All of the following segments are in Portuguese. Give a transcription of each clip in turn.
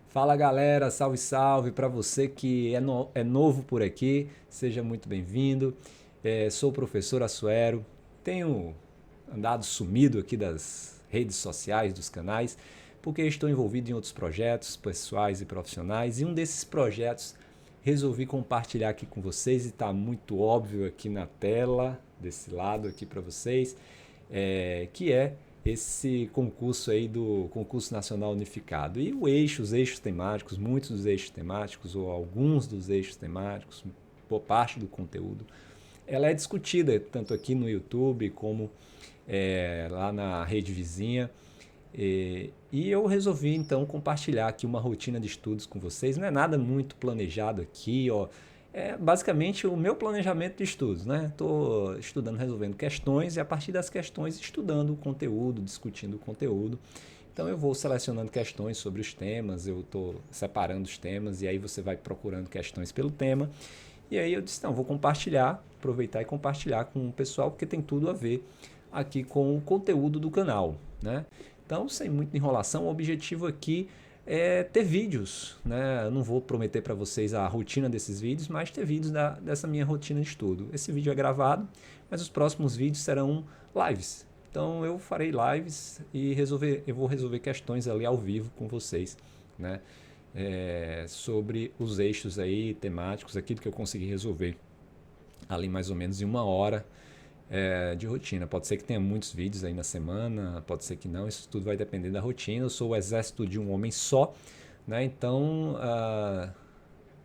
Fala galera, salve salve para você que é novo por aqui, seja muito bem-vindo. Sou o professor Assuero, tenho andado sumido aqui das redes sociais, dos canais, porque estou envolvido em outros projetos pessoais e profissionais e um desses projetos resolvi compartilhar aqui com vocês e está muito óbvio aqui na tela, desse lado aqui para vocês, que é esse concurso aí do Concurso Nacional Unificado. E os eixos temáticos, muitos dos eixos temáticos, ou alguns dos eixos temáticos, por parte do conteúdo, ela é discutida tanto aqui no YouTube como lá na rede vizinha. E eu resolvi então compartilhar aqui uma rotina de estudos com vocês. Não é nada muito planejado aqui, ó. É basicamente o meu planejamento de estudos, né? Estou estudando, resolvendo questões e a partir das questões estudando o conteúdo, discutindo o conteúdo. Então eu vou selecionando questões sobre os temas, eu estou separando os temas e aí você vai procurando questões pelo tema. E aí eu disse, não, vou compartilhar, aproveitar e compartilhar com o pessoal, porque tem tudo a ver aqui com o conteúdo do canal, né? Então, sem muita enrolação, o objetivo aqui é ter vídeos, né? Eu não vou prometer para vocês a rotina desses vídeos, mas ter vídeos dessa minha rotina de estudo. Esse vídeo é gravado, mas os próximos vídeos serão lives. Então eu farei lives e eu vou resolver questões ali ao vivo com vocês, né? Sobre os eixos aí temáticos, aquilo que eu consegui resolver ali mais ou menos em uma hora de rotina. Pode ser que tenha muitos vídeos aí na semana, pode ser que não, isso tudo vai depender da rotina. Eu sou o exército de um homem só, né? Então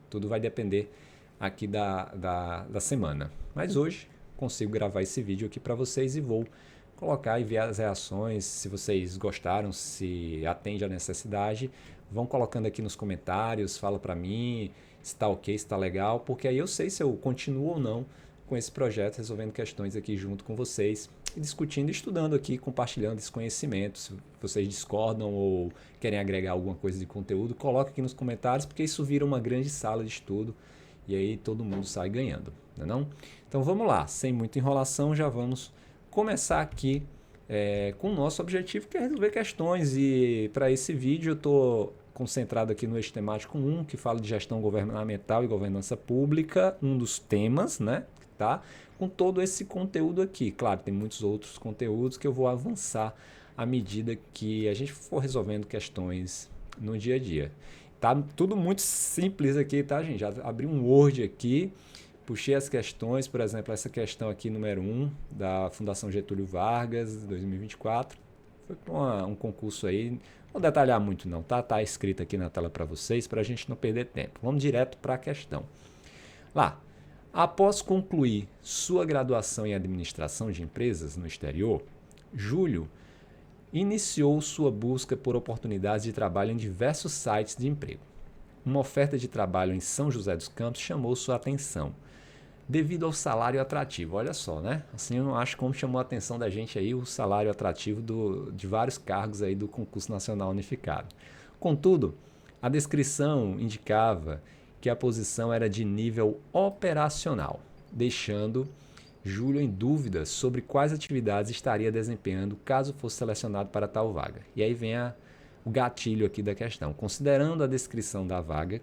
tudo vai depender aqui da semana. Mas hoje consigo gravar esse vídeo aqui para vocês e vou colocar e ver as reações, se vocês gostaram, se atende à necessidade, vão colocando aqui nos comentários, fala para mim se está ok, se está legal, porque aí eu sei se eu continuo ou não com esse projeto, resolvendo questões aqui junto com vocês, discutindo e estudando aqui, compartilhando esse conhecimento. Se vocês discordam ou querem agregar alguma coisa de conteúdo, coloca aqui nos comentários, porque isso vira uma grande sala de estudo e aí todo mundo sai ganhando, não é não? Então vamos lá, sem muita enrolação, já vamos começar aqui com o nosso objetivo, que é resolver questões. E para esse vídeo eu estou concentrado aqui no eixo temático 1, que fala de gestão governamental e governança pública, um dos temas, né? Tá? Com todo esse conteúdo aqui. Claro, tem muitos outros conteúdos que eu vou avançar à medida que a gente for resolvendo questões no dia a dia. Tá tudo muito simples aqui, tá, gente? Já abri um Word aqui, puxei as questões, por exemplo, essa questão aqui, número 1, da Fundação Getúlio Vargas, 2024. Foi para um concurso aí, não vou detalhar muito não, tá? Tá escrito aqui na tela para vocês, para a gente não perder tempo. Vamos direto para a questão. Lá, após concluir sua graduação em administração de empresas no exterior, Júlio iniciou sua busca por oportunidades de trabalho em diversos sites de emprego. Uma oferta de trabalho em São José dos Campos chamou sua atenção, devido ao salário atrativo. Olha só, né? Assim eu acho como chamou a atenção da gente aí o salário atrativo de vários cargos aí do Concurso Nacional Unificado. Contudo, a descrição indicava que a posição era de nível operacional, deixando Júlio em dúvida sobre quais atividades estaria desempenhando caso fosse selecionado para tal vaga. E aí vem o gatilho aqui da questão. Considerando a descrição da vaga,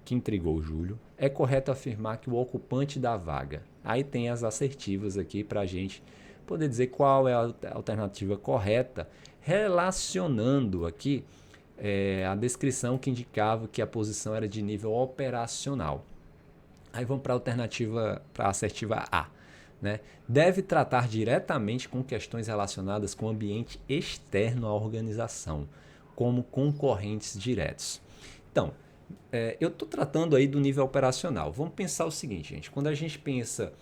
que intrigou Júlio, é correto afirmar que o ocupante da vaga. Aí tem as assertivas aqui para a gente poder dizer qual é a alternativa correta, relacionando aqui a descrição que indicava que a posição era de nível operacional. Aí vamos para a alternativa, para a assertiva A. Né? Deve tratar diretamente com questões relacionadas com o ambiente externo à organização, como concorrentes diretos. Então, eu estou tratando aí do nível operacional. Vamos pensar o seguinte, gente. Quando a gente pensa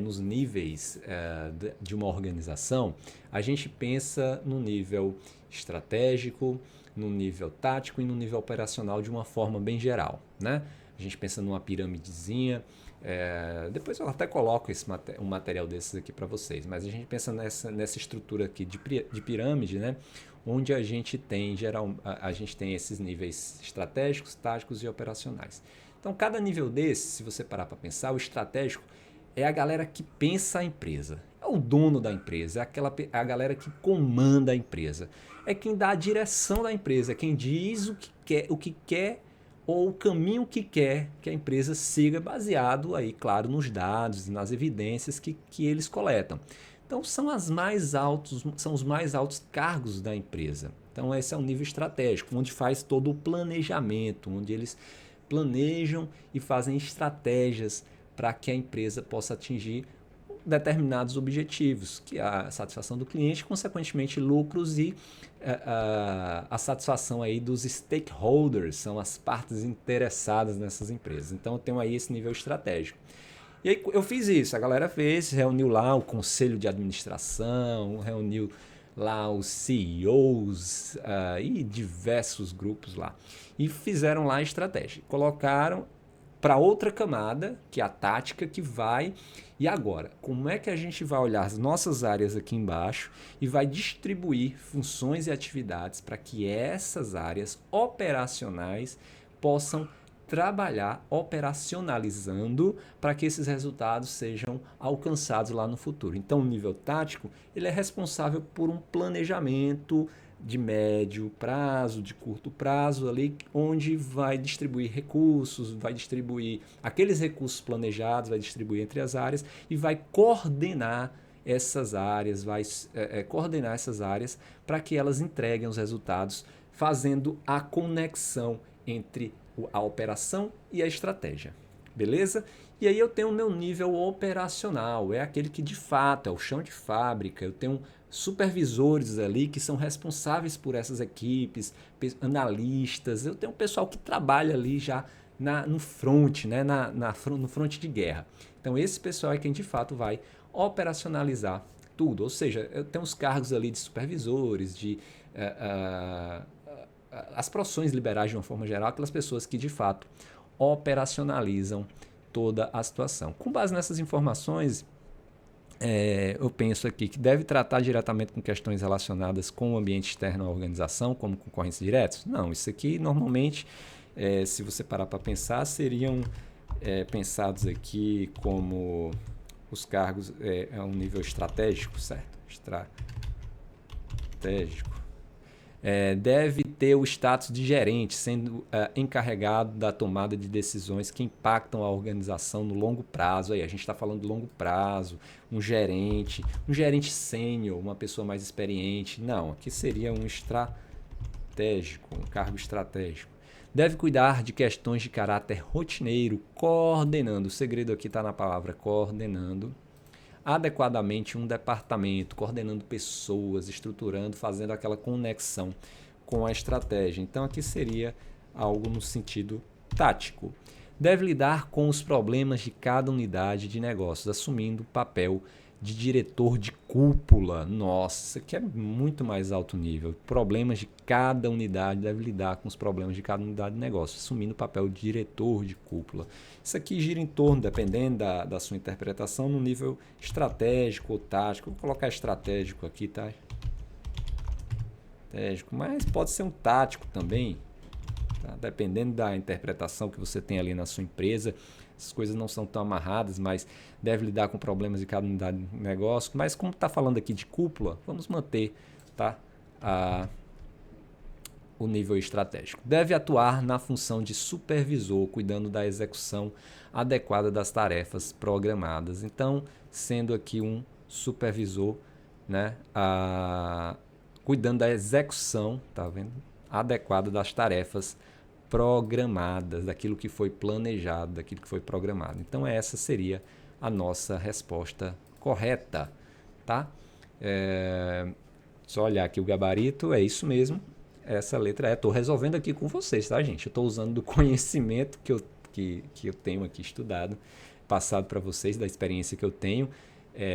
nos níveis de uma organização, a gente pensa no nível estratégico, no nível tático e no nível operacional de uma forma bem geral, né? A gente pensa numa piramidezinha. Depois eu até coloco um material desses aqui para vocês, mas a gente pensa nessa estrutura aqui de pirâmide, né? Onde a gente tem esses níveis estratégicos, táticos e operacionais. Então, cada nível desse, se você parar para pensar, o estratégico é a galera que pensa a empresa. É o dono da empresa, é a galera que comanda a empresa. É quem dá a direção da empresa, é quem diz o que quer ou o caminho que quer que a empresa siga, baseado aí, claro, nos dados, nas evidências que eles coletam. Então são os mais altos cargos da empresa. Então esse é um nível estratégico, onde faz todo o planejamento, onde eles planejam e fazem estratégias para que a empresa possa atingir determinados objetivos, que é a satisfação do cliente, consequentemente lucros e a satisfação aí dos stakeholders, são as partes interessadas nessas empresas. Então eu tenho aí esse nível estratégico. E aí eu fiz isso, a galera fez, reuniu lá o conselho de administração, reuniu lá os CEOs e diversos grupos lá. E fizeram lá a estratégia. Colocaram para outra camada, que é a tática, que vai... E agora, como é que a gente vai olhar as nossas áreas aqui embaixo e vai distribuir funções e atividades para que essas áreas operacionais possam trabalhar operacionalizando para que esses resultados sejam alcançados lá no futuro. Então, o nível tático, ele é responsável por um planejamento de médio prazo, de curto prazo, ali, onde vai distribuir recursos, vai distribuir aqueles recursos planejados, vai distribuir entre as áreas e vai coordenar essas áreas, para que elas entreguem os resultados, fazendo a conexão entre a operação e a estratégia. Beleza? E aí eu tenho o meu nível operacional, é aquele que de fato é o chão de fábrica, eu tenho supervisores ali que são responsáveis por essas equipes, analistas, eu tenho um pessoal que trabalha ali já no front, né? No front de guerra. Então esse pessoal é quem de fato vai operacionalizar tudo, ou seja, eu tenho os cargos ali de supervisores, de as profissões liberais de uma forma geral, aquelas pessoas que de fato operacionalizam toda a situação. Com base nessas informações, eu penso aqui que deve tratar diretamente com questões relacionadas com o ambiente externo à organização, como concorrentes diretos? Não, isso aqui normalmente, se você parar para pensar, seriam pensados aqui como os cargos a um nível estratégico, certo? Estratégico. Deve ter o status de gerente, sendo encarregado da tomada de decisões que impactam a organização no longo prazo. Aí a gente está falando de longo prazo, um gerente sênior, uma pessoa mais experiente. Não, aqui seria um estratégico, um cargo estratégico. Deve cuidar de questões de caráter rotineiro, coordenando. O segredo aqui está na palavra coordenando adequadamente um departamento, coordenando pessoas, estruturando, fazendo aquela conexão com a estratégia. Então aqui seria algo no sentido tático. Deve lidar com os problemas de cada unidade de negócios, assumindo o papel de diretor de cúpula. Nossa, isso aqui é muito mais alto nível. Problemas de cada unidade, deve lidar com os problemas de cada unidade de negócio, assumindo o papel de diretor de cúpula. Isso aqui gira em torno, dependendo da sua interpretação, no nível estratégico ou tático. Vou colocar estratégico aqui, tá? Estratégico, mas pode ser um tático também, tá? Dependendo da interpretação que você tem ali na sua empresa. Essas coisas não são tão amarradas, mas deve lidar com problemas de cada unidade de negócio. Mas como está falando aqui de cúpula, vamos manter, tá? O nível estratégico. Deve atuar na função de supervisor, cuidando da execução adequada das tarefas programadas. Então, sendo aqui um supervisor, né? Cuidando da execução, tá vendo? Adequada das tarefas programadas, daquilo que foi planejado, daquilo que foi programado. Então essa seria a nossa resposta correta, tá? Só olhar aqui o gabarito, é isso mesmo, essa letra estou resolvendo aqui com vocês, tá, gente? Eu estou usando do conhecimento que eu tenho aqui estudado, passado para vocês, da experiência que eu tenho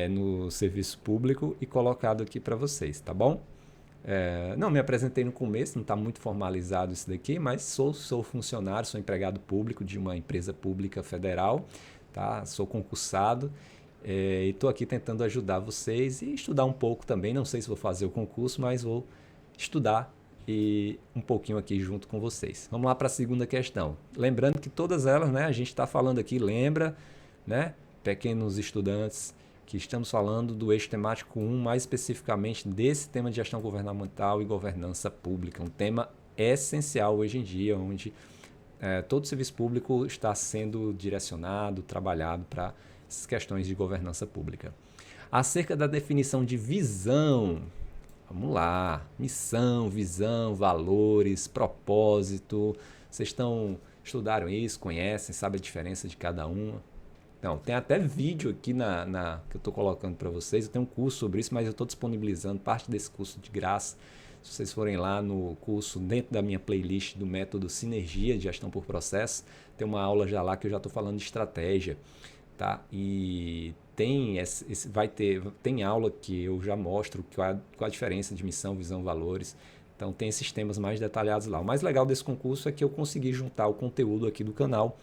no serviço público e colocado aqui para vocês, tá bom? Não me apresentei no começo, não está muito formalizado isso daqui, mas sou funcionário, sou empregado público de uma empresa pública federal, tá? Sou concursado e estou aqui tentando ajudar vocês e estudar um pouco também. Não sei se vou fazer o concurso, mas vou estudar e um pouquinho aqui junto com vocês. Vamos lá para a segunda questão. Lembrando que todas elas, né, a gente está falando aqui, lembra, né? pequenos estudantes, que estamos falando do eixo temático 1, mais especificamente desse tema de gestão governamental e governança pública, um tema essencial hoje em dia, onde todo o serviço público está sendo direcionado, trabalhado para essas questões de governança pública. Acerca da definição de visão, vamos lá, missão, visão, valores, propósito, vocês estudaram isso, conhecem, sabem a diferença de cada uma? Então, tem até vídeo aqui que eu estou colocando para vocês. Eu tenho um curso sobre isso, mas eu estou disponibilizando parte desse curso de graça. Se vocês forem lá no curso, dentro da minha playlist do método Sinergia de Gestão por Processo, tem uma aula já lá que eu já estou falando de estratégia. Tá? E tem aula que eu já mostro qual a diferença de missão, visão, valores. Então, tem esses temas mais detalhados lá. O mais legal desse concurso é que eu consegui juntar o conteúdo aqui do canal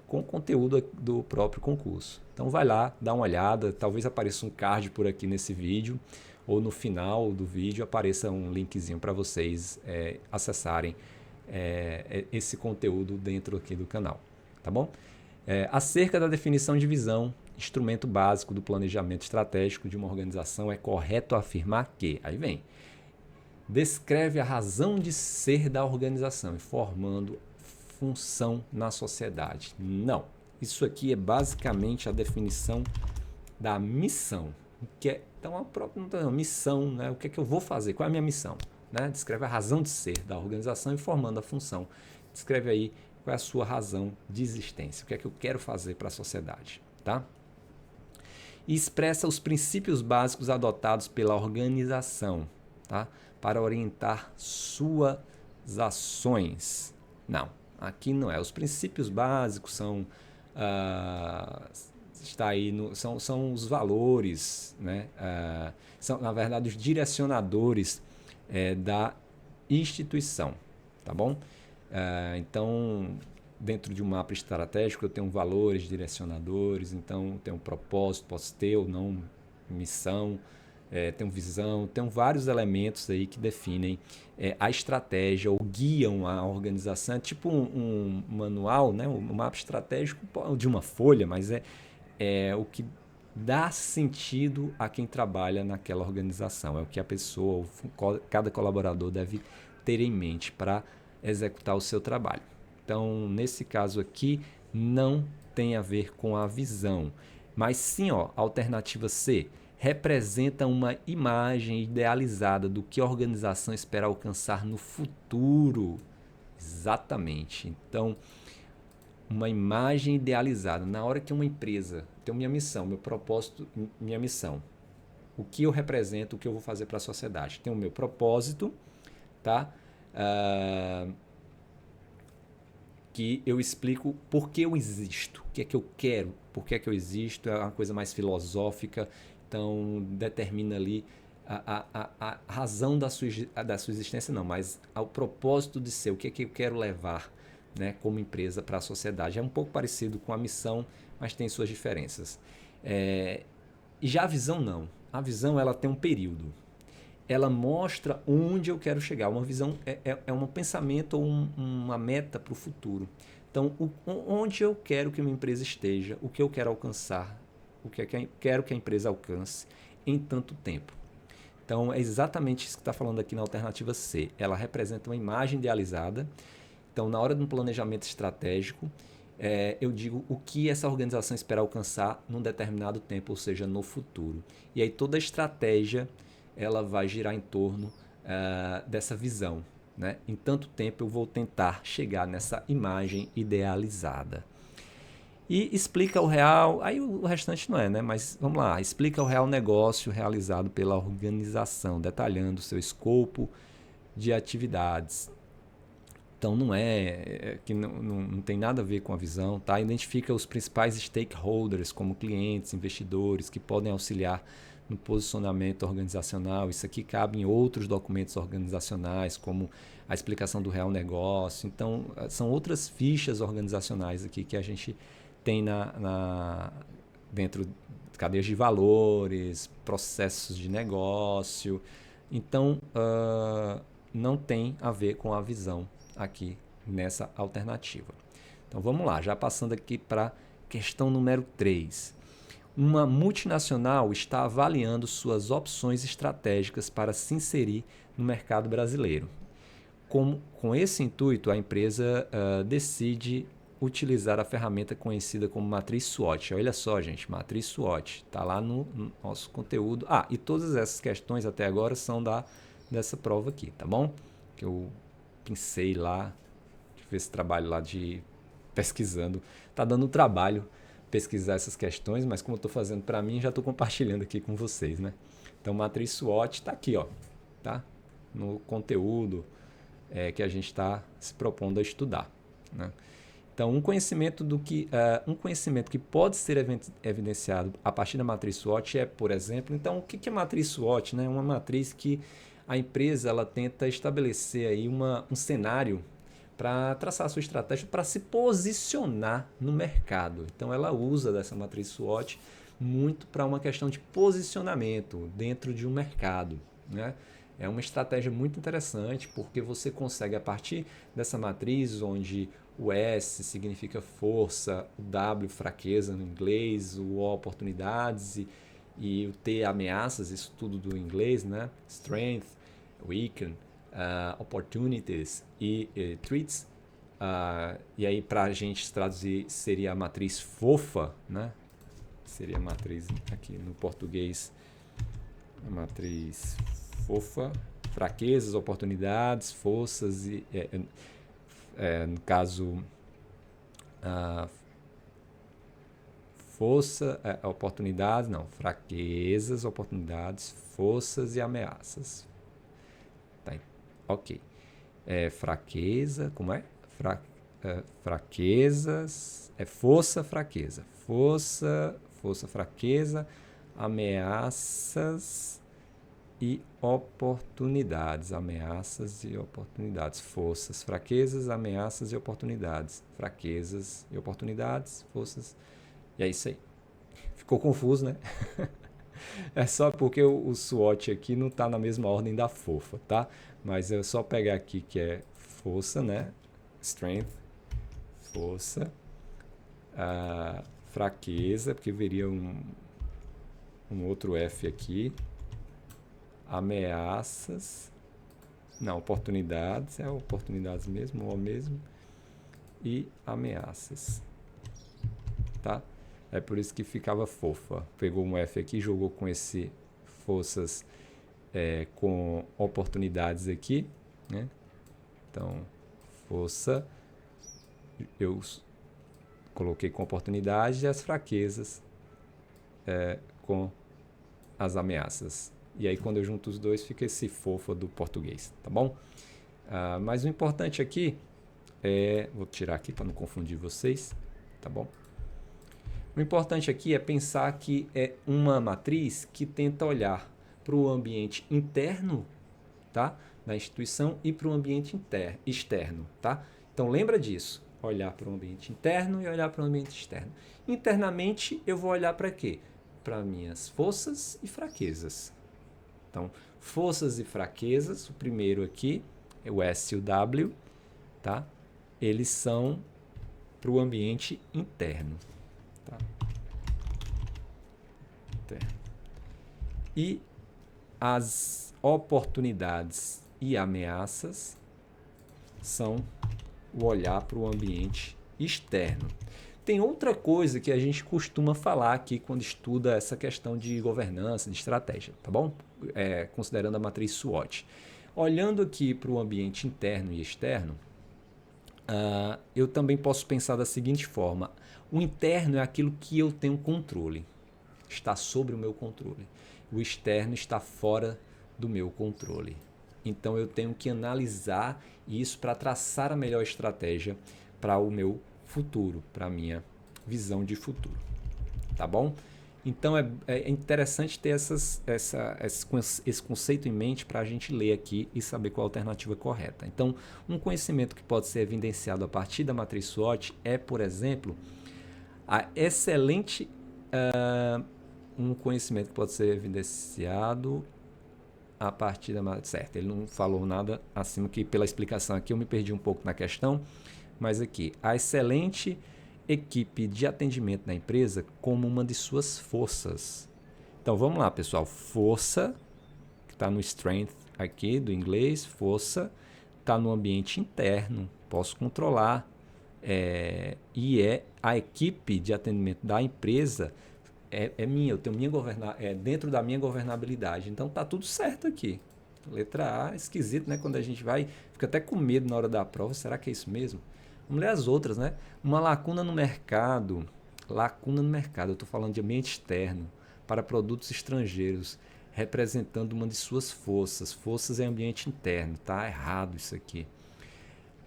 com o conteúdo do próprio concurso. Então vai lá, dá uma olhada, talvez apareça um card por aqui nesse vídeo, ou no final do vídeo apareça um linkzinho para vocês acessarem esse conteúdo dentro aqui do canal, tá bom? Acerca da definição de visão, instrumento básico do planejamento estratégico de uma organização, é correto afirmar que, aí vem, descreve a razão de ser da organização, informando função na sociedade. Não. Isso aqui é basicamente a definição da missão. Então, a própria missão, né? O que é que eu vou fazer? Qual é a minha missão? Né? Descreve a razão de ser da organização, informando a função. Descreve aí qual é a sua razão de existência. O que é que eu quero fazer para a sociedade. Tá? E expressa os princípios básicos adotados pela organização, tá? Para orientar suas ações. Não. Aqui não é. Os princípios básicos está aí são os valores, né? São, na verdade, os direcionadores da instituição, tá bom? Então, dentro de um mapa estratégico, eu tenho valores direcionadores, então tenho um propósito, posso ter ou não missão, tenho visão, tenho vários elementos aí que definem a estratégia ou guiam a organização. É tipo um manual, né? Um mapa estratégico de uma folha, mas é o que dá sentido a quem trabalha naquela organização. É o que a pessoa, cada colaborador deve ter em mente para executar o seu trabalho. Então, nesse caso aqui, não tem a ver com a visão, mas sim, alternativa C, representa uma imagem idealizada do que a organização espera alcançar no futuro. Exatamente. Então, uma imagem idealizada. Na hora que uma empresa tem minha missão, meu propósito, minha missão, o que eu represento, o que eu vou fazer para a sociedade. Tem o meu propósito, tá? Que eu explico por que eu existo, o que é que eu quero, por que é que eu existo, é uma coisa mais filosófica. Então, determina ali a razão da sua existência, não, mas ao propósito de ser, o que é que eu quero levar, né, como empresa para a sociedade. É um pouco parecido com a missão, mas tem suas diferenças. E já a visão, não. A visão, ela tem um período. Ela mostra onde eu quero chegar. Uma visão é um pensamento ou uma meta para o futuro. Então, onde eu quero que uma empresa esteja, o que eu quero alcançar, o que eu quero que a empresa alcance em tanto tempo. Então, é exatamente isso que está falando aqui na alternativa C. Ela representa uma imagem idealizada. Então, na hora de um planejamento estratégico, eu digo o que essa organização espera alcançar num determinado tempo, ou seja, no futuro. E aí toda a estratégia ela vai girar em torno dessa visão, né? Em tanto tempo eu vou tentar chegar nessa imagem idealizada. E explica o real, aí o restante não é, né? Mas vamos lá, explica o real negócio realizado pela organização, detalhando o seu escopo de atividades. Então que não tem nada a ver com a visão, tá? Identifica os principais stakeholders, como clientes, investidores, que podem auxiliar no posicionamento organizacional. Isso aqui cabe em outros documentos organizacionais, como a explicação do real negócio. Então, são outras fichas organizacionais aqui que a gente tem dentro de cadeias de valores, processos de negócio. Então, não tem a ver com a visão aqui nessa alternativa. Então, vamos lá, já passando aqui para Questão número 3. Uma multinacional está avaliando suas opções estratégicas para se inserir no mercado brasileiro. Com esse intuito, a empresa decide utilizar a ferramenta conhecida como matriz SWOT. Olha só, gente, matriz SWOT. Está lá no nosso conteúdo. E todas essas questões até agora são dessa prova aqui, tá bom? Que eu pensei lá, fiz esse trabalho lá de pesquisando. Tá dando trabalho pesquisar essas questões, mas como eu estou fazendo para mim, já estou compartilhando aqui com vocês, né? Então, matriz SWOT está aqui, ó, tá? No conteúdo que a gente está se propondo a estudar, né? Então, um conhecimento que pode ser evidenciado a partir da matriz SWOT é, por exemplo, então, o que é matriz SWOT, né? Uma matriz que a empresa ela tenta estabelecer aí um cenário para traçar a sua estratégia para se posicionar no mercado. Então, ela usa dessa matriz SWOT muito para uma questão de posicionamento dentro de um mercado, né? É uma estratégia muito interessante porque você consegue, a partir dessa matriz, onde o S significa força, o W fraqueza no inglês, o O oportunidades e o T ameaças, isso tudo do inglês, né? Strength, weaken, opportunities e threats. E aí, para a gente traduzir, seria a matriz FOFA, né? Seria a matriz aqui no português, a matriz FOFA, fraquezas, oportunidades, forças e, no caso, força, oportunidades, não, fraquezas, oportunidades, forças e ameaças. Tá, ok. Fraqueza, como é? Fraquezas, força, fraqueza. Força, fraqueza, ameaças e oportunidades. Ameaças e oportunidades. Forças, fraquezas, ameaças e oportunidades. Fraquezas e oportunidades, forças. E é isso aí. Ficou confuso, né? É só porque o SWOT aqui não está na mesma ordem da FOFA, tá? Mas é só pegar aqui que é força, né? Strength, força, fraqueza, porque viria um outro F aqui, ameaças, não, oportunidades, oportunidades mesmo, O mesmo, e ameaças, tá? É por isso que ficava fofa. Pegou um F aqui, jogou com esse forças com oportunidades aqui, né? Então, força, eu coloquei com oportunidade e as fraquezas com as ameaças. E aí, quando eu junto os dois, fica esse fofa do português, tá bom? Mas o importante aqui vou tirar aqui para não confundir vocês, tá bom? O importante aqui é pensar que é uma matriz que tenta olhar para o ambiente interno, tá, da instituição e para o ambiente externo, tá? Então lembra disso, olhar para o ambiente interno e olhar para o ambiente externo. Internamente eu vou olhar para quê? Para minhas forças e fraquezas. Então, forças e fraquezas, o primeiro aqui é o S e o W, tá? Eles são para o ambiente interno. Tá? E as oportunidades e ameaças são o olhar para o ambiente externo. Tem outra coisa que a gente costuma falar aqui quando estuda essa questão de governança, de estratégia, tá bom? Considerando a matriz SWOT. Olhando aqui para o ambiente interno e externo, eu também posso pensar da seguinte forma: o interno é aquilo que eu tenho controle, está sobre o meu controle. O externo está fora do meu controle. Então eu tenho que analisar isso para traçar a melhor estratégia para o meu futuro, para a minha visão de futuro. Tá bom? Então é interessante ter esse conceito em mente para a gente ler aqui e saber qual a alternativa correta. Então, um conhecimento que pode ser evidenciado a partir da matriz SWOT é, por exemplo, um conhecimento que pode ser evidenciado a partir da matriz. Certo, ele não falou nada acima, que pela explicação aqui eu me perdi um pouco na questão, mas aqui, a excelente equipe de atendimento da empresa como uma de suas forças. Então vamos lá, pessoal. Força, que está no strength aqui do inglês, força, está no ambiente interno, posso controlar. E a equipe de atendimento da empresa é minha, eu tenho dentro da minha governabilidade. Então tá tudo certo aqui. Letra A, esquisito, né? Quando a gente fica até com medo na hora da prova. Será que é isso mesmo? Vamos ler as outras, né? Uma lacuna no mercado. Lacuna no mercado, eu estou falando de ambiente externo para produtos estrangeiros, representando uma de suas forças. Forças é ambiente interno, tá errado isso aqui.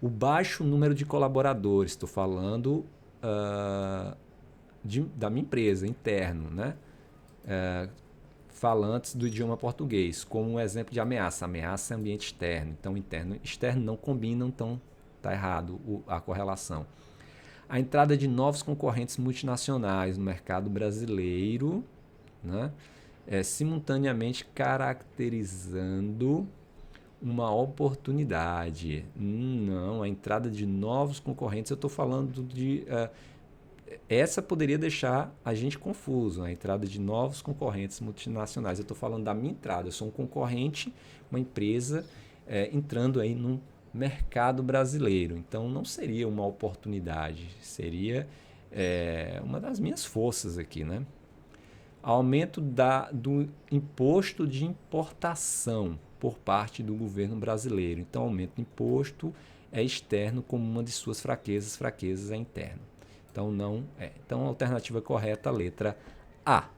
O baixo número de colaboradores, estou falando da minha empresa, interno, né? Falantes do idioma português, como um exemplo de ameaça. Ameaça é ambiente externo, então interno e externo não combinam, então está errado a correlação. A entrada de novos concorrentes multinacionais no mercado brasileiro, né? Simultaneamente caracterizando uma oportunidade. Não, a entrada de novos concorrentes, eu estou falando de... essa poderia deixar a gente confuso, a entrada de novos concorrentes multinacionais. Eu estou falando da minha entrada, eu sou um concorrente, uma empresa entrando aí no mercado brasileiro. Então não seria uma oportunidade, seria uma das minhas forças aqui, né? Aumento do imposto de importação por parte do governo brasileiro. Então, aumento do imposto é externo como uma de suas fraquezas. Fraquezas é interno. Então, não é. Então, a alternativa correta, a letra A.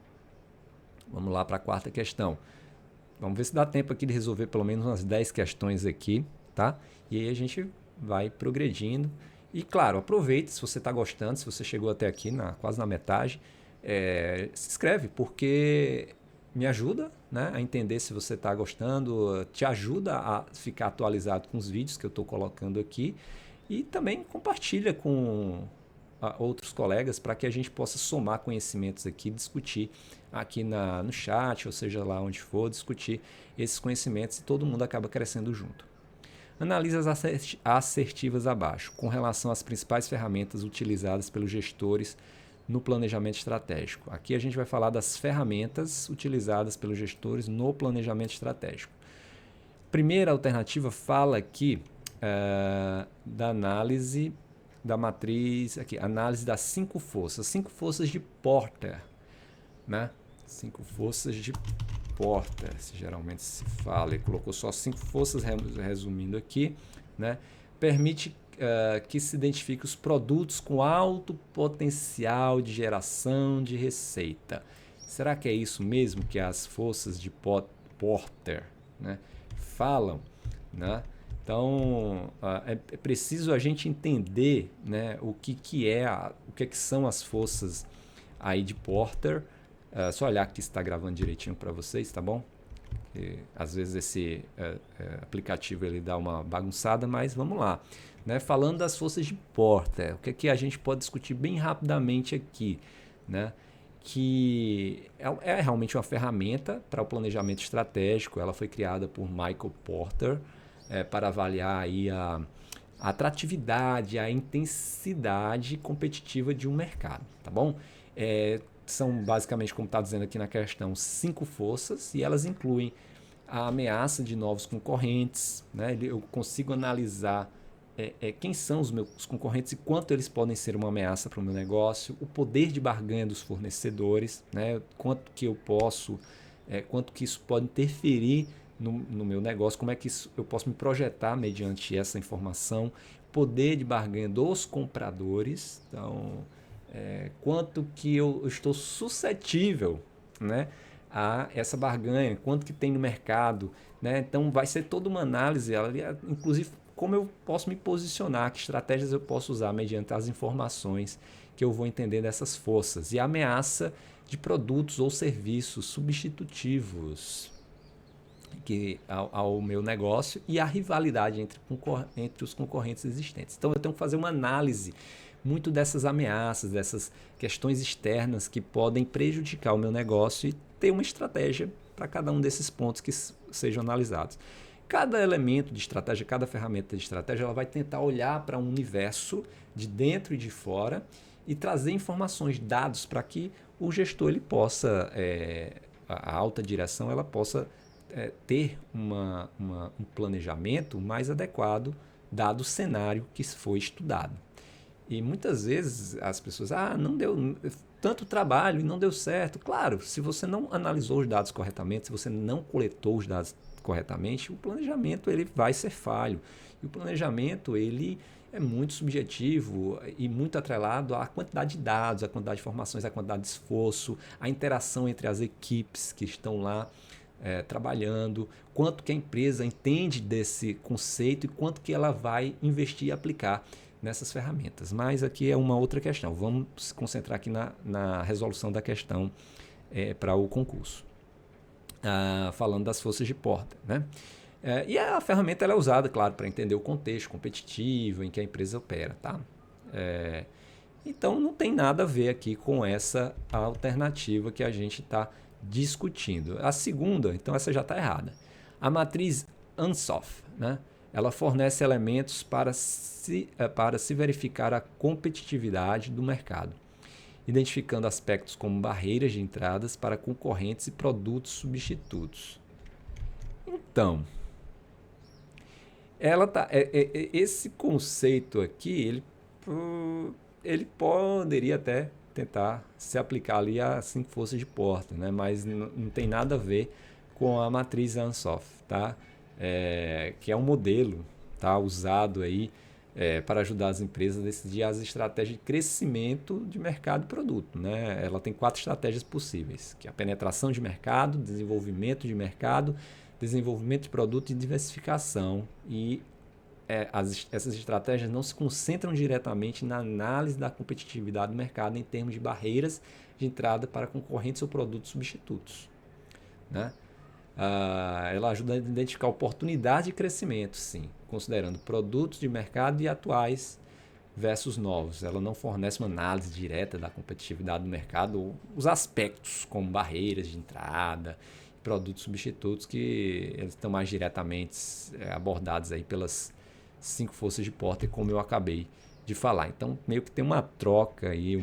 Vamos lá para a quarta questão. Vamos ver se dá tempo aqui de resolver pelo menos umas 10 questões aqui, tá? E aí a gente vai progredindo. E, claro, aproveite se você está gostando, se você chegou até aqui, quase na metade. Se inscreve, porque me ajuda, né, a entender se você está gostando, te ajuda a ficar atualizado com os vídeos que eu estou colocando aqui e também compartilha com outros colegas para que a gente possa somar conhecimentos aqui, discutir aqui no chat, ou seja lá onde for, discutir esses conhecimentos e todo mundo acaba crescendo junto. Analise as assertivas abaixo, com relação às principais ferramentas utilizadas pelos gestores no planejamento estratégico. Aqui a gente vai falar das ferramentas utilizadas pelos gestores no planejamento estratégico. Primeira alternativa fala aqui da análise da matriz, aqui, análise das 5 forças. 5 forças de Porter, né? 5 forças de Porter, geralmente se fala. Ele colocou só 5 forças, resumindo aqui, né? Permite que se identifique os produtos com alto potencial de geração de receita. Será que é isso mesmo que as forças de Porter, né, falam, né? Então, é preciso a gente entender, né, o que são as forças aí de Porter. Só olhar que está gravando direitinho para vocês, tá bom? E, às vezes esse aplicativo ele dá uma bagunçada, mas vamos lá. Né? Falando das forças de Porter, o que é que a gente pode discutir bem rapidamente aqui, né? Que é realmente uma ferramenta para o planejamento estratégico. Ela foi criada por Michael Porter para avaliar aí a atratividade, a intensidade competitiva de um mercado, tá bom? São basicamente, como está dizendo aqui na questão, 5 forças e elas incluem a ameaça de novos concorrentes, né? Eu consigo analisar quem são os meus concorrentes e quanto eles podem ser uma ameaça para o meu negócio, o poder de barganha dos fornecedores, né? Quanto que eu posso, quanto que isso pode interferir no meu negócio, como é que eu posso me projetar mediante essa informação, poder de barganha dos compradores, então quanto que eu estou suscetível, né, a essa barganha, quanto que tem no mercado, né? Então vai ser toda uma análise, inclusive como eu posso me posicionar, que estratégias eu posso usar mediante as informações que eu vou entender dessas forças. E a ameaça de produtos ou serviços substitutivos ao meu negócio e a rivalidade entre os concorrentes existentes. Então eu tenho que fazer uma análise muito dessas ameaças, dessas questões externas que podem prejudicar o meu negócio e ter uma estratégia para cada um desses pontos que sejam analisados. Cada elemento de estratégia, cada ferramenta de estratégia, ela vai tentar olhar para um universo de dentro e de fora e trazer informações, dados, para que o gestor ele possa, a alta direção, ela possa ter um planejamento mais adequado, dado o cenário que foi estudado. E muitas vezes as pessoas, não deu tanto trabalho e não deu certo. Claro, se você não analisou os dados corretamente, se você não coletou os dados corretamente, o planejamento ele vai ser falho. E o planejamento ele é muito subjetivo e muito atrelado à quantidade de dados, à quantidade de informações, à quantidade de esforço, à interação entre as equipes que estão lá trabalhando, quanto que a empresa entende desse conceito e quanto que ela vai investir e aplicar nessas ferramentas. Mas aqui é uma outra questão. Vamos se concentrar aqui na resolução da questão para o concurso. Falando das forças de porta, né? E a ferramenta ela é usada, claro, para entender o contexto competitivo em que a empresa opera, tá? Então não tem nada a ver aqui com essa alternativa que a gente está discutindo. A segunda, então essa já está errada. A matriz Ansoff, né? Ela fornece elementos para se verificar a competitividade do mercado, identificando aspectos como barreiras de entradas para concorrentes e produtos substitutos. Então, esse conceito aqui, ele poderia até tentar se aplicar ali a 5 forças de porta, né? Mas não tem nada a ver com a matriz Ansoff, tá? Que é um modelo, tá, usado aí para ajudar as empresas a decidir as estratégias de crescimento de mercado e produto, né? Ela tem 4 estratégias possíveis, que é a penetração de mercado, desenvolvimento de mercado, desenvolvimento de produto e diversificação. E essas estratégias não se concentram diretamente na análise da competitividade do mercado em termos de barreiras de entrada para concorrentes ou produtos substitutos, né? Ela ajuda a identificar oportunidades de crescimento, sim, considerando produtos de mercado e atuais versus novos. Ela não fornece uma análise direta da competitividade do mercado ou os aspectos como barreiras de entrada, produtos substitutos, que eles estão mais diretamente abordados aí pelas 5 forças de porta, como eu acabei de falar. Então, meio que tem uma troca aí,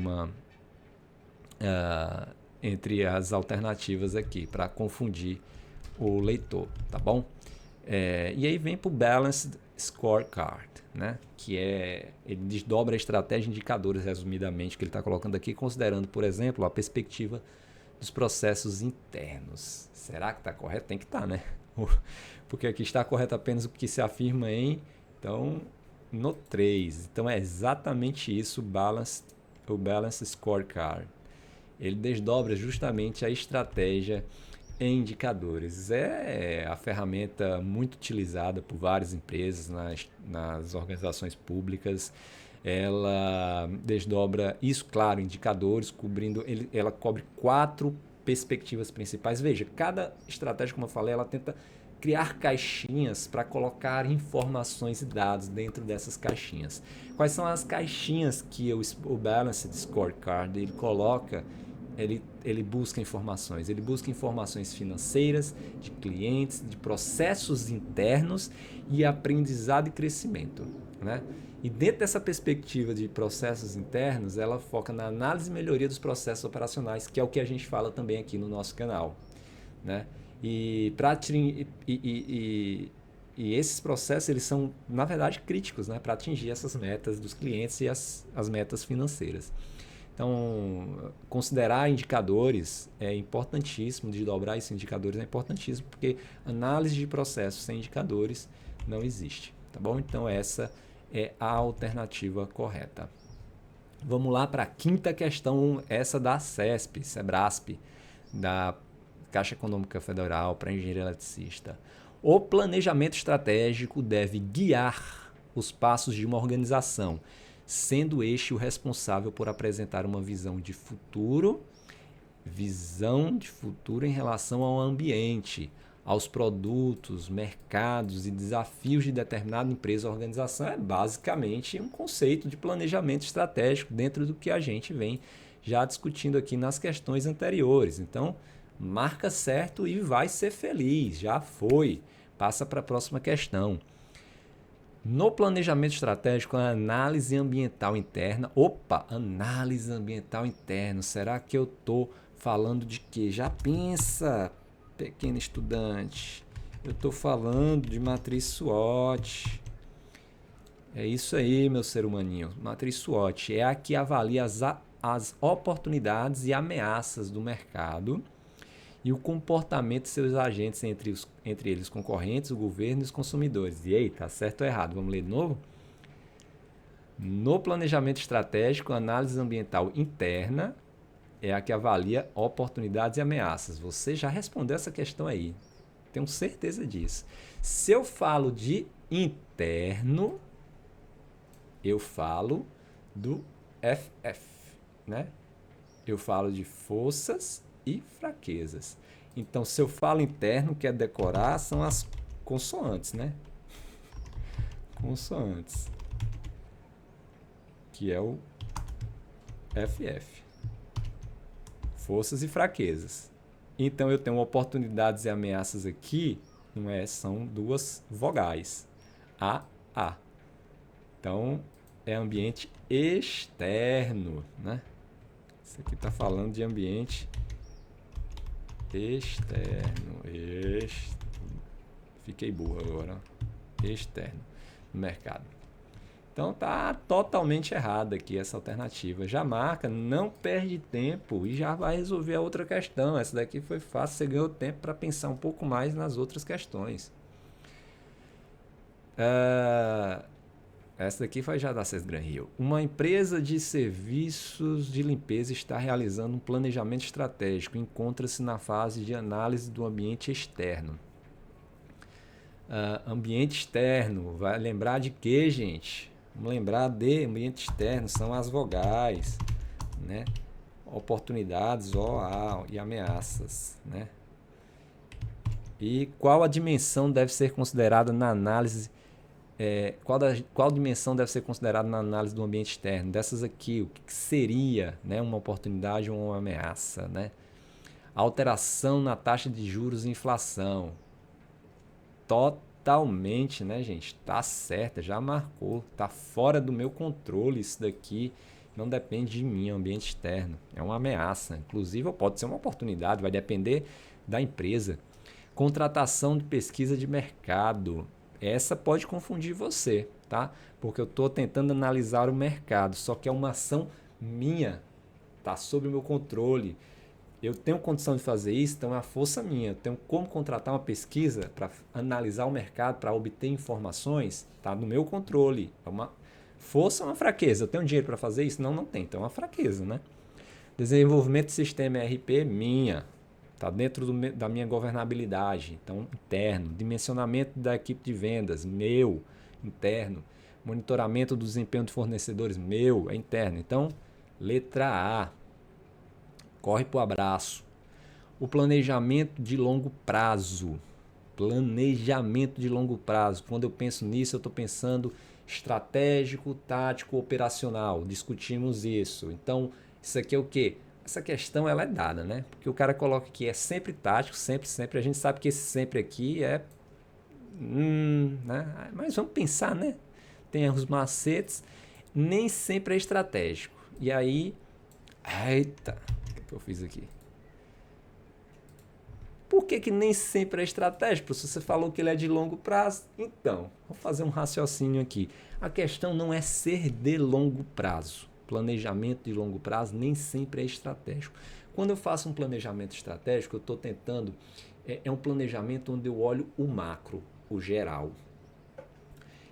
entre as alternativas aqui, para confundir o leitor, tá bom? E aí vem para o Balanced Scorecard, né? Que ele desdobra a estratégia de indicadores, resumidamente, que ele está colocando aqui, considerando, por exemplo, a perspectiva dos processos internos. Será que está correto? Tem que estar, né? Porque aqui está correto apenas o que se afirma no 3. Então é exatamente isso o Balanced Scorecard. Ele desdobra justamente a estratégia em indicadores. É a ferramenta muito utilizada por várias empresas nas organizações públicas. Ela desdobra isso, claro, indicadores, ela cobre 4 perspectivas principais. Veja, cada estratégia, como eu falei, ela tenta criar caixinhas para colocar informações e dados dentro dessas caixinhas. Quais são as caixinhas que o Balanced Scorecard ele coloca? Ele busca informações. Ele busca informações financeiras, de clientes, de processos internos e aprendizado e crescimento, né? E dentro dessa perspectiva de processos internos, ela foca na análise e melhoria dos processos operacionais, que é o que a gente fala também aqui no nosso canal, né? E esses processos eles são, na verdade, críticos, né? Para atingir essas metas dos clientes e as metas financeiras. Então, considerar indicadores é importantíssimo, desdobrar esses indicadores é importantíssimo, porque análise de processos sem indicadores não existe, tá bom? Então, essa é a alternativa correta. Vamos lá para a 5ª questão, essa da Sebrasp, da Caixa Econômica Federal para engenheiro eletricista. O planejamento estratégico deve guiar os passos de uma organização, sendo este o responsável por apresentar uma visão de futuro em relação ao ambiente, aos produtos, mercados e desafios de determinada empresa ou organização. É basicamente um conceito de planejamento estratégico dentro do que a gente vem já discutindo aqui nas questões anteriores. Então, marca certo e vai ser feliz. Já foi. Passa para a próxima questão. No planejamento estratégico, a análise ambiental interna. Opa, análise ambiental interna. Será que eu estou falando de quê? Já pensa, pequeno estudante. Eu estou falando de matriz SWOT. É isso aí, meu ser humaninho. Matriz SWOT é a que avalia as oportunidades e ameaças do mercado e o comportamento de seus agentes, entre eles concorrentes, o governo e os consumidores. E aí, tá certo ou errado? Vamos ler de novo? No planejamento estratégico, a análise ambiental interna é a que avalia oportunidades e ameaças. Você já respondeu essa questão aí. Tenho certeza disso. Se eu falo de interno, eu falo do FF, né? Eu falo de forças e fraquezas. Então, se eu falo interno, quer decorar, são as consoantes, né? Consoantes. Que é o FF. Forças e fraquezas. Então, eu tenho oportunidades e ameaças aqui, não é? São duas vogais. A. Então, é ambiente externo, né? Isso aqui está falando de ambiente externo. Fiquei burro agora. Externo no mercado. Então tá totalmente errada aqui essa alternativa. Já marca, não perde tempo e já vai resolver a outra questão. Essa daqui foi fácil, você ganhou tempo para pensar um pouco mais nas outras questões. Essa daqui vai já dar César Gran Rio. Uma empresa de serviços de limpeza está realizando um planejamento estratégico. Encontra-se na fase de análise do ambiente externo. Ambiente externo, vai lembrar de quê, gente? Vamos lembrar de ambiente externo, são as vogais, né? Oportunidades, OA e ameaças, né? E qual a dimensão deve ser considerada na análise? Qual dimensão deve ser considerada na análise do ambiente externo? Dessas aqui, o que seria, né, uma oportunidade ou uma ameaça, né? Alteração na taxa de juros e inflação. Totalmente, né, gente? Tá certa, já marcou. Tá fora do meu controle isso daqui. Não depende de mim, é um ambiente externo. É uma ameaça. Inclusive, pode ser uma oportunidade, vai depender da empresa. Contratação de pesquisa de mercado. Essa pode confundir você, tá? Porque eu estou tentando analisar o mercado, só que é uma ação minha, tá sob o meu controle. Eu tenho condição de fazer isso, então é uma força minha. Eu tenho como contratar uma pesquisa para analisar o mercado, para obter informações, tá no meu controle. É uma força ou uma fraqueza? Eu tenho dinheiro para fazer isso? Não, não tem. Então é uma fraqueza, né? Desenvolvimento de sistema ERP, minha. Está dentro da minha governabilidade, então interno. Dimensionamento da equipe de vendas, meu, interno. Monitoramento do desempenho de fornecedores, meu, é interno. Então, letra A, corre para o abraço. O planejamento de longo prazo. Planejamento de longo prazo. Quando eu penso nisso, eu estou pensando estratégico, tático, operacional. Discutimos isso. Então, isso aqui é o quê? Essa questão ela é dada, né? Porque o cara coloca que é sempre tático, sempre, sempre. A gente sabe que esse sempre aqui é... né? Mas vamos pensar, né? Tem os macetes. Nem sempre é estratégico. E aí... Eita! O que eu fiz aqui? Por que nem sempre é estratégico? Se você falou que ele é de longo prazo, então, vou fazer um raciocínio aqui. A questão não é ser de longo prazo. Planejamento de longo prazo nem sempre é estratégico. Quando eu faço um planejamento estratégico, eu estou tentando... É um planejamento onde eu olho o macro, o geral.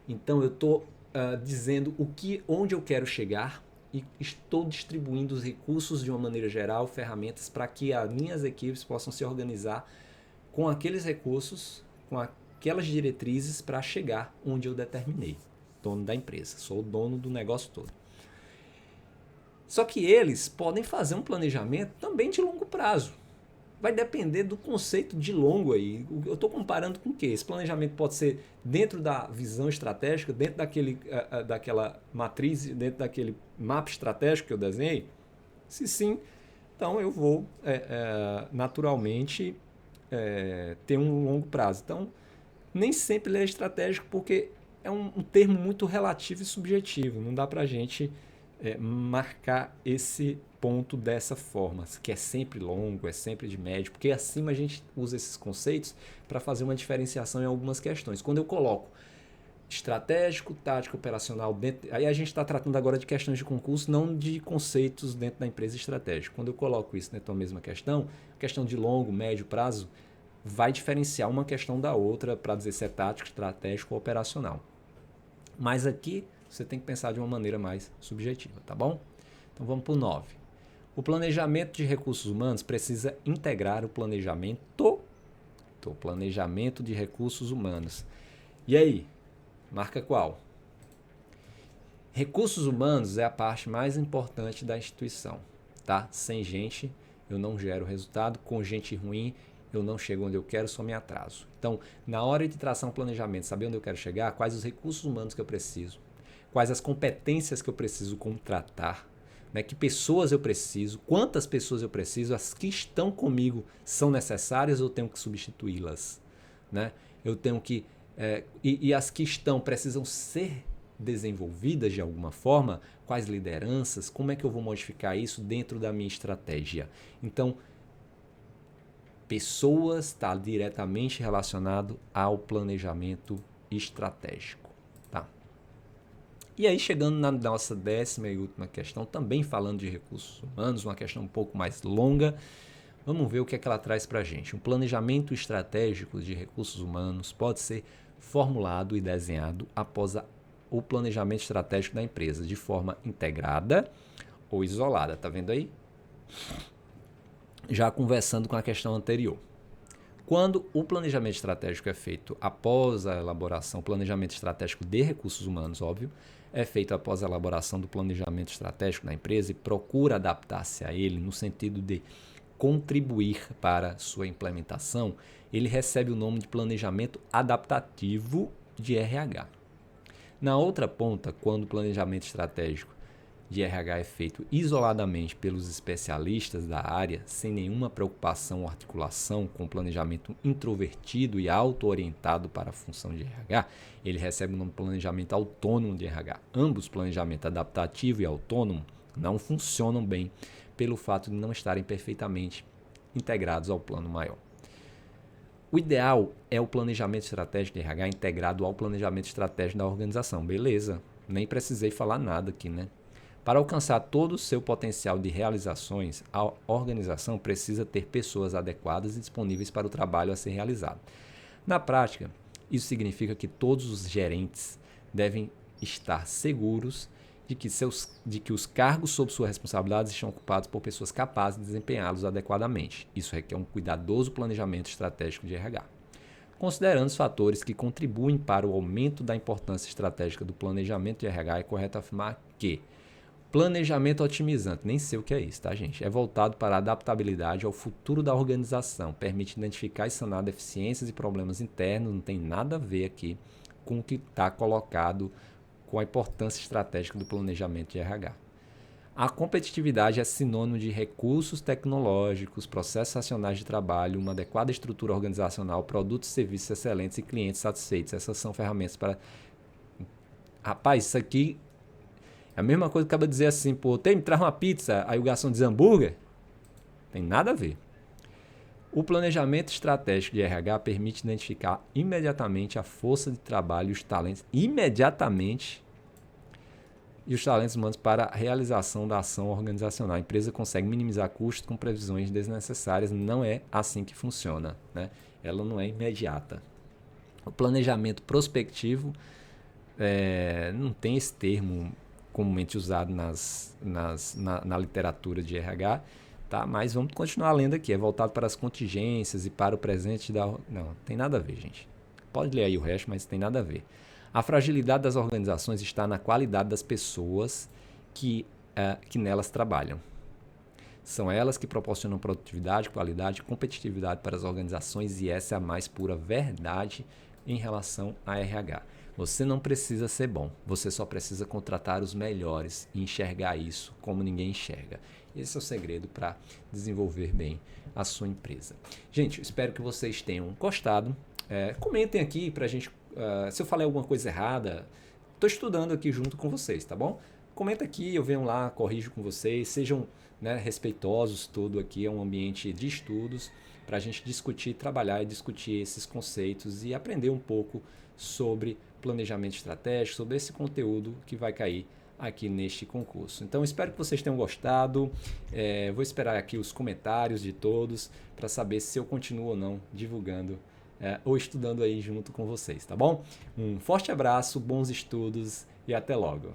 Então, eu estou dizendo onde eu quero chegar e estou distribuindo os recursos de uma maneira geral, ferramentas para que as minhas equipes possam se organizar com aqueles recursos, com aquelas diretrizes para chegar onde eu determinei. Dono da empresa, sou o dono do negócio todo. Só que eles podem fazer um planejamento também de longo prazo. Vai depender do conceito de longo aí. Eu estou comparando com o quê? Esse planejamento pode ser dentro da visão estratégica, dentro daquela matriz, dentro daquele mapa estratégico que eu desenhei? Se sim, então eu vou naturalmente ter um longo prazo. Então, nem sempre ele é estratégico porque é um termo muito relativo e subjetivo. Não dá para a gente marcar esse ponto dessa forma, que é sempre longo, é sempre de médio, porque acima a gente usa esses conceitos para fazer uma diferenciação em algumas questões. Quando eu coloco estratégico, tático, operacional, aí a gente está tratando agora de questões de concurso, não de conceitos dentro da empresa estratégica. Quando eu coloco isso dentro da mesma questão de longo, médio prazo, vai diferenciar uma questão da outra para dizer se é tático, estratégico ou operacional. Mas aqui você tem que pensar de uma maneira mais subjetiva, tá bom? Então vamos para o 9. O planejamento de recursos humanos precisa integrar o planejamento de recursos humanos. E aí? Marca qual? Recursos humanos é a parte mais importante da instituição, tá? Sem gente, eu não gero resultado. Com gente ruim, eu não chego onde eu quero, só me atraso. Então, na hora de traçar um planejamento, saber onde eu quero chegar, quais os recursos humanos que eu preciso, quais as competências que eu preciso contratar, né? Que pessoas eu preciso, quantas pessoas eu preciso, as que estão comigo são necessárias ou eu tenho que substituí-las, né? Eu tenho que e as que estão precisam ser desenvolvidas de alguma forma, quais lideranças, como é que eu vou modificar isso dentro da minha estratégia. Então, pessoas está diretamente relacionado ao planejamento estratégico. Tá? E aí, chegando na nossa 10ª e última questão, também falando de recursos humanos, uma questão um pouco mais longa, vamos ver o que é que ela traz para a gente. Um planejamento estratégico de recursos humanos pode ser formulado e desenhado após o planejamento estratégico da empresa, de forma integrada ou isolada. Tá vendo aí? Já conversando com a questão anterior. Quando o planejamento estratégico é feito após a elaboração, o planejamento estratégico de recursos humanos, óbvio, é feito após a elaboração do planejamento estratégico da empresa e procura adaptar-se a ele no sentido de contribuir para sua implementação, ele recebe o nome de planejamento adaptativo de RH. Na outra ponta, quando o planejamento estratégico de RH é feito isoladamente pelos especialistas da área, sem nenhuma preocupação ou articulação com o planejamento introvertido e auto-orientado para a função de RH, ele recebe o nome de planejamento autônomo de RH. Ambos, planejamento adaptativo e autônomo, não funcionam bem pelo fato de não estarem perfeitamente integrados ao plano maior. O ideal é o planejamento estratégico de RH integrado ao planejamento estratégico da organização. Beleza, nem precisei falar nada aqui, né? Para alcançar todo o seu potencial de realizações, a organização precisa ter pessoas adequadas e disponíveis para o trabalho a ser realizado. Na prática, isso significa que todos os gerentes devem estar seguros de que os cargos sob sua responsabilidade estão ocupados por pessoas capazes de desempenhá-los adequadamente. Isso requer um cuidadoso planejamento estratégico de RH. Considerando os fatores que contribuem para o aumento da importância estratégica do planejamento de RH, é correto afirmar que planejamento otimizante, nem sei o que é isso, tá, gente? É voltado para a adaptabilidade ao futuro da organização, permite identificar e sanar deficiências e problemas internos, não tem nada a ver aqui com o que está colocado com a importância estratégica do planejamento de RH. A competitividade é sinônimo de recursos tecnológicos, processos racionais de trabalho, uma adequada estrutura organizacional, produtos e serviços excelentes e clientes satisfeitos. Essas são ferramentas para... Rapaz, isso aqui é a mesma coisa que acaba de dizer assim, pô, me traz uma pizza, aí o garçom diz hambúrguer. Tem nada a ver. O planejamento estratégico de RH permite identificar imediatamente a força de trabalho e os talentos, humanos para a realização da ação organizacional. A empresa consegue minimizar custos com previsões desnecessárias. Não é assim que funciona, né? Ela não é imediata. O planejamento prospectivo não tem esse termo comumente usado na literatura de RH, tá? Mas vamos continuar lendo aqui. É voltado para as contingências e para o presente da... Não, tem nada a ver, gente. Pode ler aí o resto, mas tem nada a ver. A fragilidade das organizações está na qualidade das pessoas que nelas trabalham. São elas que proporcionam produtividade, qualidade e competitividade para as organizações e essa é a mais pura verdade em relação a RH. Você não precisa ser bom, você só precisa contratar os melhores e enxergar isso como ninguém enxerga. Esse é o segredo para desenvolver bem a sua empresa. Gente, espero que vocês tenham gostado. Comentem aqui para a gente Se eu falei alguma coisa errada, estou estudando aqui junto com vocês, tá bom? Comenta aqui, eu venho lá, corrijo com vocês, sejam, né, respeitosos, tudo aqui é um ambiente de estudos para a gente discutir, trabalhar e discutir esses conceitos e aprender um pouco sobre planejamento estratégico, sobre esse conteúdo que vai cair aqui neste concurso. Então espero que vocês tenham gostado. Vou esperar aqui os comentários de todos para saber se eu continuo ou não divulgando ou estudando aí junto com vocês, tá bom? Um forte abraço, bons estudos e até logo.